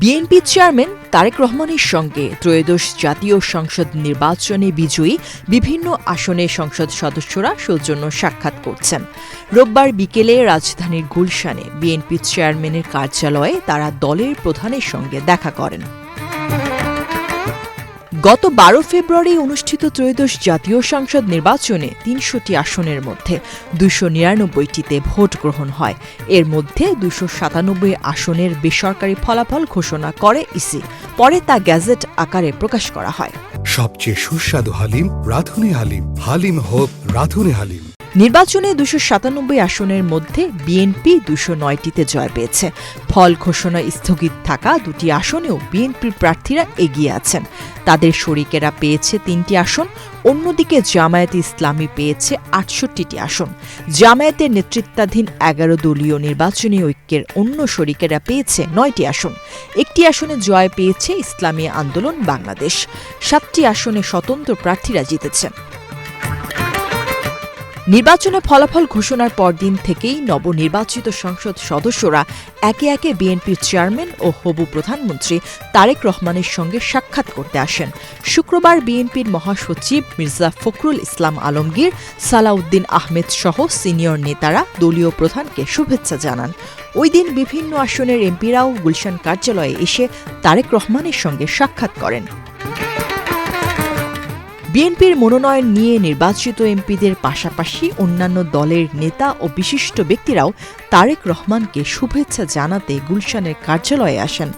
BNP chairman Tarique রহমানের সঙ্গে ত্রয়োদশ জাতীয় সংসদ নির্বাচনে বিজয়ী বিভিন্ন আসনের সংসদ সদস্যরা সৌজন্য সাক্ষাৎ করছেন। রোববার বিকেলে রাজধানীর গুলশানে বিএনপি চেয়ারম্যানের কার্যালয়ে তারা দলের প্রধানের সঙ্গে দেখা করেন। গত ১২ ফেব্রুয়ারি অনুষ্ঠিত ত্রয়োদশ জাতীয় সংসদ নির্বাচনে ৩০০টি আসনের মধ্যে ২৯৯টিতে ভোট গ্রহণ হয়। এর মধ্যে ২৯৭ আসনের বেসরকারি ফলাফল ঘোষণা করে ইসি। পরে তা গ্যাজেট আকারে প্রকাশ করা হয়। সবচেয়ে সুস্বাদু হালিম রাঁধুনি হালিম। হালিম হোক রাঁধুনি হালিম। নির্বাচনে ২৯৭ আসনের মধ্যে বিএনপি ২০৯টিতে জয় পেয়েছে। ফল ঘোষণা স্থগিত থাকা দুটি আসনেও বিএনপির প্রার্থীরা এগিয়ে আছেন। তাদের শরিকেরা পেয়েছে ৩টি আসন। অন্যদিকে জামায়াতে ইসলামী পেয়েছে ৬৮টি আসন। জামায়াতের নেতৃত্বাধীন ১১ দলীয় নির্বাচনী ঐক্যের অন্য শরিকেরা পেয়েছে ৯টি আসন। একটি আসনে জয় পেয়েছে ইসলামী আন্দোলন বাংলাদেশ। ৭টি আসনে স্বতন্ত্র প্রার্থীরা জিতেছেন। নির্বাচনে ফলাফল ঘোষণার পরদিন থেকেই নবনির্বাচিত সংসদ সদস্যরা একে একে বিএনপির চেয়ারম্যান ও হবু প্রধানমন্ত্রী তারেক রহমানের সঙ্গে সাক্ষাৎ করতে আসেন। শুক্রবার বিএনপির মহাসচিব মির্জা ফখরুল ইসলাম আলমগীর, সালাউদ্দিন আহমেদ সহ সিনিয়র নেতারা দলীয় প্রধানকে শুভেচ্ছা জানান। ওই দিন বিভিন্ন আসনের এমপিরাও গুলশান কার্যালয়ে এসে তারেক রহমানের সঙ্গে সাক্ষাৎ করেন। বিএনপির মনোনয়ন নিয়ে নির্বাচিত এমপিদের পাশাপাশি অন্যান্য দলের নেতা ও বিশিষ্ট ব্যক্তিরাও তারেক রহমানকে শুভেচ্ছা জানাতে গুলশানের কার্যালয়ে আসেন।